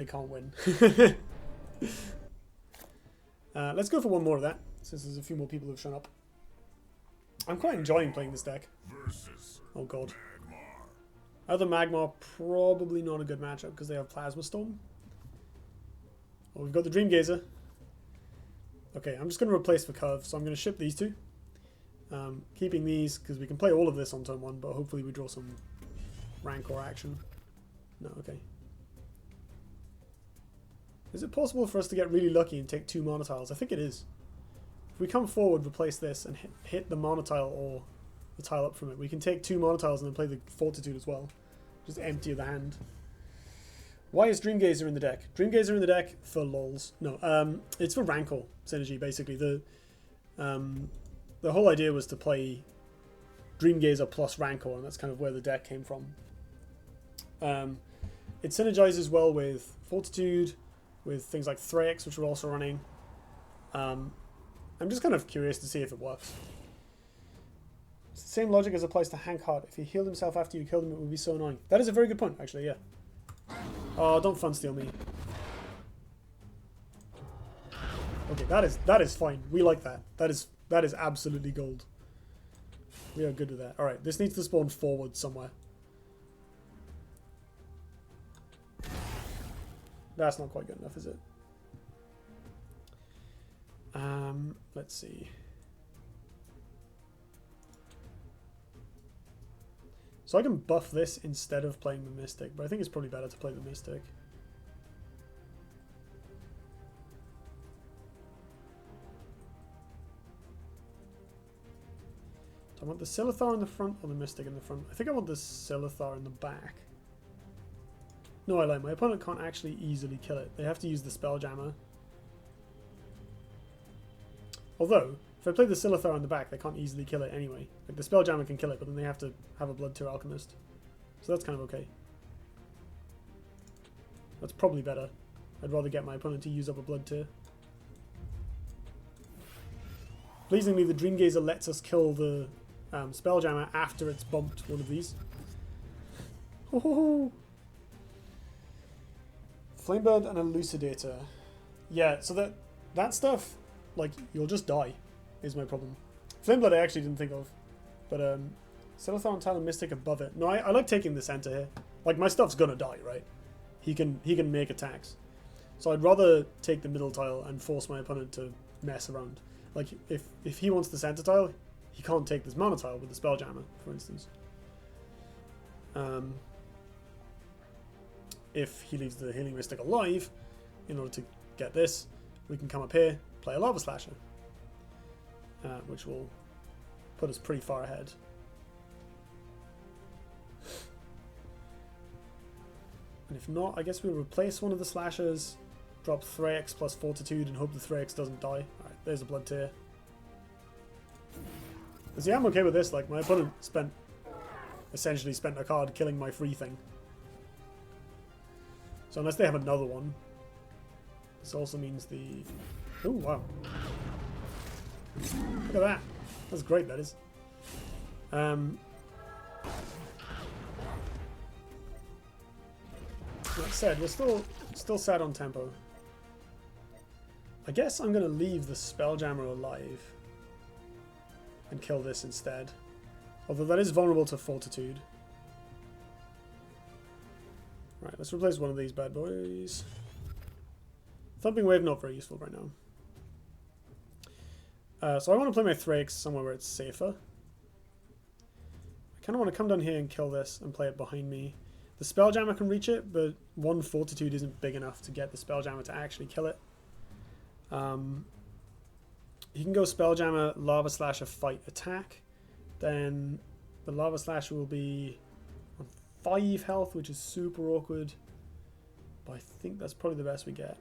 they can't win. Let's go for one more of that, since there's a few more people who've shown up. I'm quite enjoying playing this deck. Oh god. Other Magmar, probably not a good matchup because they have Plasma Storm. Oh, we've got the Dream Gazer. Okay, I'm just going to replace the Curve, so I'm going to ship these two. Keeping these because we can play all of this on turn 1, but hopefully we draw some Rancor action. No, okay. Is it possible for us to get really lucky and take 2 Mana Tiles? I think it is. If we come forward, replace this, and hit the Mana Tile or the tile up from it, we can take 2 Mana Tiles and then play the Fortitude as well. Just empty the hand. Why is Dreamgazer in the deck? Dreamgazer in the deck for lols. No, it's for Rancor synergy, basically. The whole idea was to play Dreamgazer plus Rancor, and that's kind of where the deck came from. It synergizes well with Fortitude, with things like Thrax, which we're also running. I'm just kind of curious to see if it works. It's the same logic as applies to Hank Hart. If he healed himself after you killed him, it would be so annoying. That is a very good point, actually, yeah. Oh, don't fun steal me. Okay, that is fine. We like that. That is absolutely gold. We are good with that. Alright, this needs to spawn forward somewhere. That's not quite good enough, is it? Let's see. So I can buff this instead of playing the Mystic, but I think it's probably better to play the Mystic. Do I want the Silithar in the front or the Mystic in the front? I think I want the Silithar in the back. No, I lied. My opponent can't actually easily kill it. They have to use the Spelljammer. Although, if I play the Silithar in the back, they can't easily kill it anyway. Like, the Spelljammer can kill it, but then they have to have a Blood Tear Alchemist. So that's kind of okay. That's probably better. I'd rather get my opponent to use up a Blood Tear. Pleasingly, the Dreamgazer lets us kill the Spelljammer after it's bumped one of these. Oh! Flamebird and Elucidator. Yeah, so that stuff, like, you'll just die, is my problem. Flameblood I actually didn't think of. But, Silithar and Talon Mystic above it. No, I like taking the center here. Like, my stuff's gonna die, right? He can make attacks. So I'd rather take the middle tile and force my opponent to mess around. Like, if he wants the center tile, he can't take this mana tile with the Spelljammer, for instance. If he leaves the Healing Mystic alive, in order to get this, we can come up here, play a Lava Slasher, which will put us pretty far ahead. And if not, I guess we'll replace one of the Slashers, drop Thrax plus Fortitude, and hope the Thrax doesn't die. Alright, there's a Blood Tear. But see, I'm okay with this. Like, my opponent essentially spent a card killing my free thing. So unless they have another one, this also means the... Oh, wow. Look at that. That's great, that is. Like I said, we're still sad on tempo. I guess I'm going to leave the Spelljammer alive and kill this instead. Although that is vulnerable to Fortitude. Right, let's replace one of these bad boys. Thumping Wave, not very useful right now. So I want to play my Thrax somewhere where it's safer. I kind of want to come down here and kill this and play it behind me. The Spelljammer can reach it, but one Fortitude isn't big enough to get the Spelljammer to actually kill it. He can go Spelljammer, Lava Slasher, fight, attack. Then the Lava Slasher will be on 5 health, which is super awkward. But I think that's probably the best we get.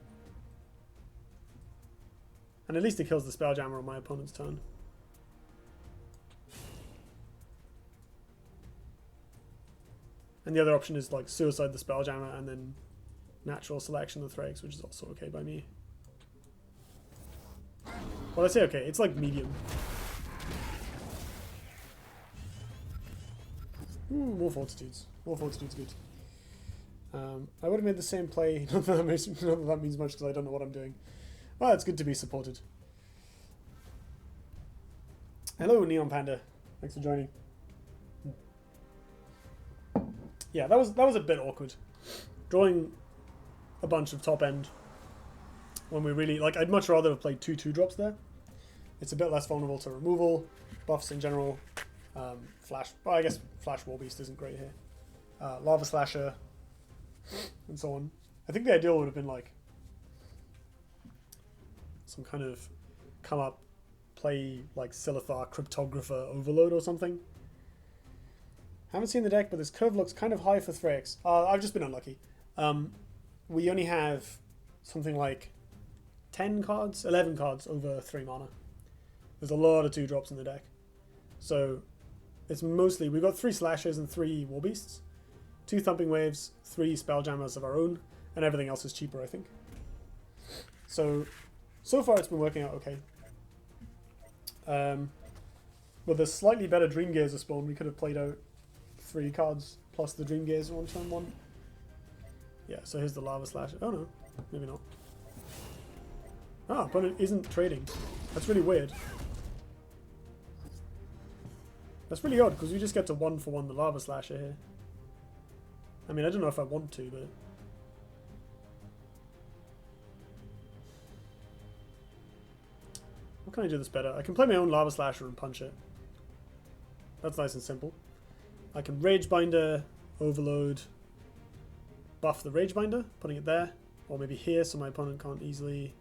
And at least it kills the Spelljammer on my opponent's turn. And the other option is like suicide the Spelljammer and then natural selection the Thrax, which is also okay by me. Well, I say okay, it's like medium. Ooh, more Fortitudes. More Fortitude's good. I would have made the same play. Not that that means much because I don't know what I'm doing. Well, it's good to be supported. Hello, Neon Panda. Thanks for joining. Yeah, that was a bit awkward. Drawing a bunch of top end when we really like. I'd much rather have played 2/2 drops there. It's a bit less vulnerable to removal, buffs in general. Flash. Well, I guess Flash Warbeast isn't great here. Lava Slasher, and so on. I think the ideal would have been like some kind of come up, play like Silithar Cryptographer Overload or something. Haven't seen the deck, but this curve looks kind of high for Thrax. I've just been unlucky. We only have something like 10 cards, 11 cards over 3 mana. There's a lot of 2-drops in the deck. So it's mostly, we've got 3 Slashers and 3 Warbeasts, 2 Thumping Waves, 3 Spelljammers of our own, and everything else is cheaper, I think. So far it's been working out okay. With a slightly better Dream Gazer spawn, we could have played out 3 cards plus the Dream Gazer on turn 1. Yeah, so here's the Lava Slash. Oh no, maybe not. Ah, opponent isn't trading. That's really weird. That's really odd because we just get to 1-for-1 the Lava Slasher here. I mean, I don't know if I want to, but what can I do this better? I can play my own Lava Slasher and punch it. That's nice and simple. I can Ragebinder, Overload, buff the Ragebinder, putting it there, or maybe here so my opponent can't easily.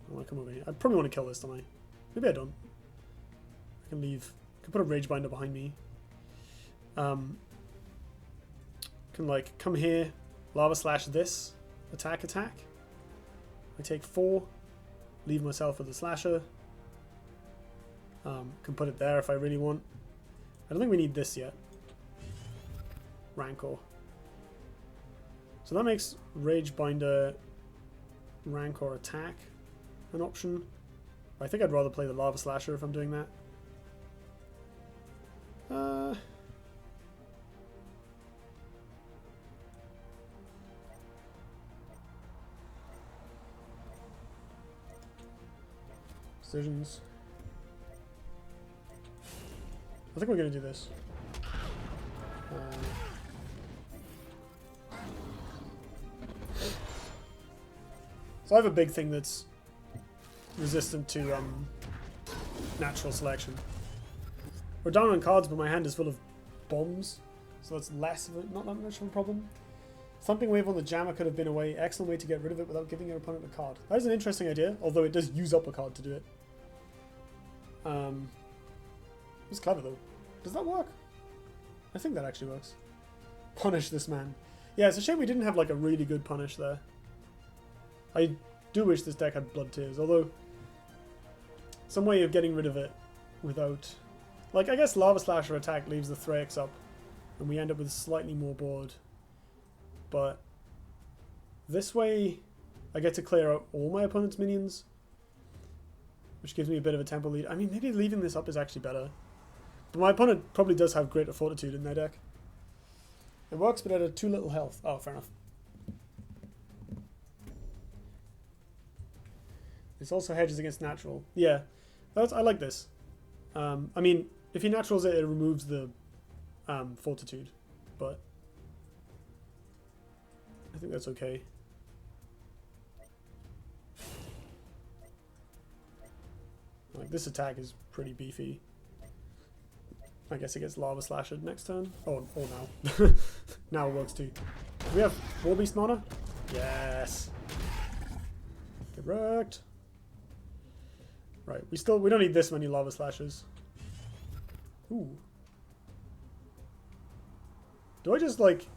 I want to come over here. I probably want to kill this, don't I? Maybe I don't. I can leave. I can put a Ragebinder behind me. Can like come here, Lava Slash this, attack. I take 4, leave myself with a Slasher. Can put it there if I really want. I don't think we need this yet. Rancor. So that makes Ragebinder, Rancor attack an option. I think I'd rather play the Lava Slasher if I'm doing that. Decisions. I think we're going to do this. So I have a big thing that's resistant to natural selection. We're down on cards, but my hand is full of bombs, so that's less of a, not that much of a problem. Thumping Wave on the Jammer could have been a way, excellent way to get rid of it without giving your opponent a card. That is an interesting idea, although it does use up a card to do it. It's clever though. Does that work? I think that actually works. Punish this man. Yeah, it's a shame we didn't have like a really good punish there. I do wish this deck had Blood Tears, although some way of getting rid of it without, like, I guess Lava Slasher attack leaves the Thrax up and we end up with slightly more board, but this way I get to clear out all my opponent's minions, which gives me a bit of a tempo lead. I mean, maybe leaving this up is actually better, but my opponent probably does have Greater Fortitude in their deck. It works, but at a too little health. Oh, fair enough. This also hedges against natural. Yeah, I like this. I mean, if he naturals it, it removes the fortitude, but I think that's okay. Like, this attack is pretty beefy. I guess it gets Lava Slashed next turn. Oh now. Now it works too. Do we have Warbeast mana? Yes. Get wrecked. Right, we don't need this many Lava Slashes. Ooh. Do I just like,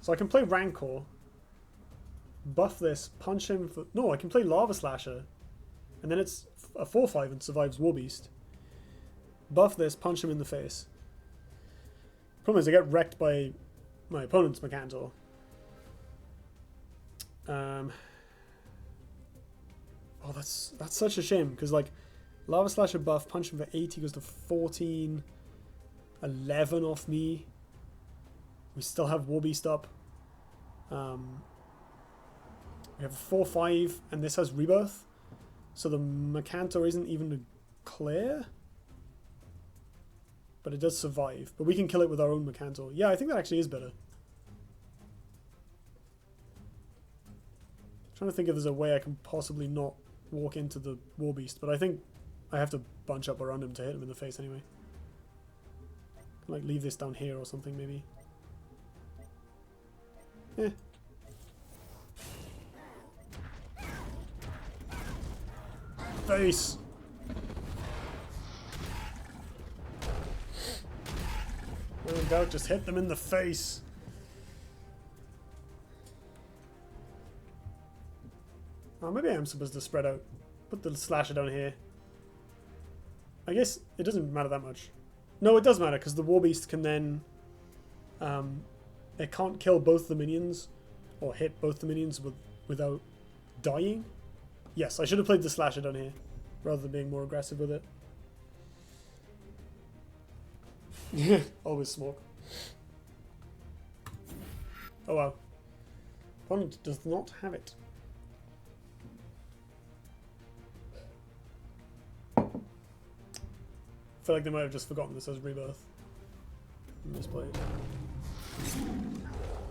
so I can play Rancor, buff this, punch him for, no, I can play Lava Slasher, and then it's a 4/5 and survives Warbeast. Buff this, punch him in the face. Problem is I get wrecked by my opponent's Mercantor. Oh, that's such a shame, because like Lava Slasher buff, punch him for 80 goes to 14, 11 off me. We still have Warbeast up. We have a 4/5, and this has Rebirth. So the Macantor isn't even a clear. But it does survive. But we can kill it with our own Macantor. Yeah, I think that actually is better. Trying to think if there's a way I can possibly not walk into the Warbeast, but I think I have to bunch up around him to hit him in the face anyway. Like leave this down here or something maybe. Eh. Face! When in doubt, just hit them in the face! Oh, maybe I am supposed to spread out. Put the slasher down here. I guess it doesn't matter that much. No, it does matter, because the Warbeast can then... it can't kill both the minions, or hit both the minions without dying. Yes, I should have played the slasher down here, rather than being more aggressive with it. Always smoke. Oh wow. Opponent does not have it. I feel like they might have just forgotten this as Rebirth. Misplay it.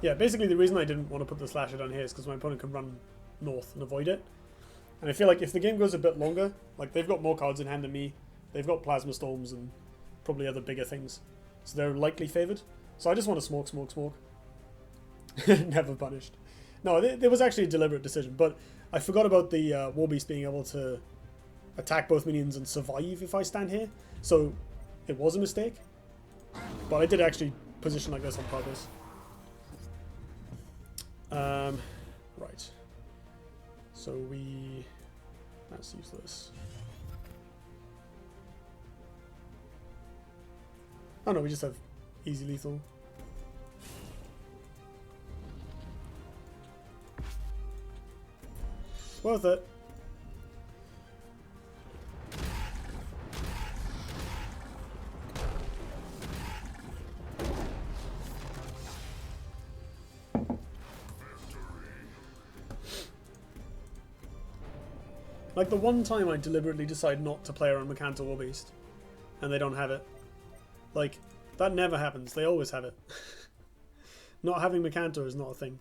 Yeah, basically the reason I didn't want to put the slasher down here is because my opponent can run north and avoid it. And I feel like if the game goes a bit longer, like they've got more cards in hand than me, they've got Plasma Storms and probably other bigger things. So they're likely favoured. So I just want to smoke, smoke, smoke. Never punished. No, there was actually a deliberate decision, but I forgot about the Warbeast being able to attack both minions and survive if I stand here. So it was a mistake, but I did actually position like this on purpose. Right. So let's use this. Oh no, we just have easy lethal. Worth it. Like the one time I deliberately decide not to play around Macantor Warbeast, and they don't have it. Like, that never happens. They always have it. Not having Macantor is not a thing.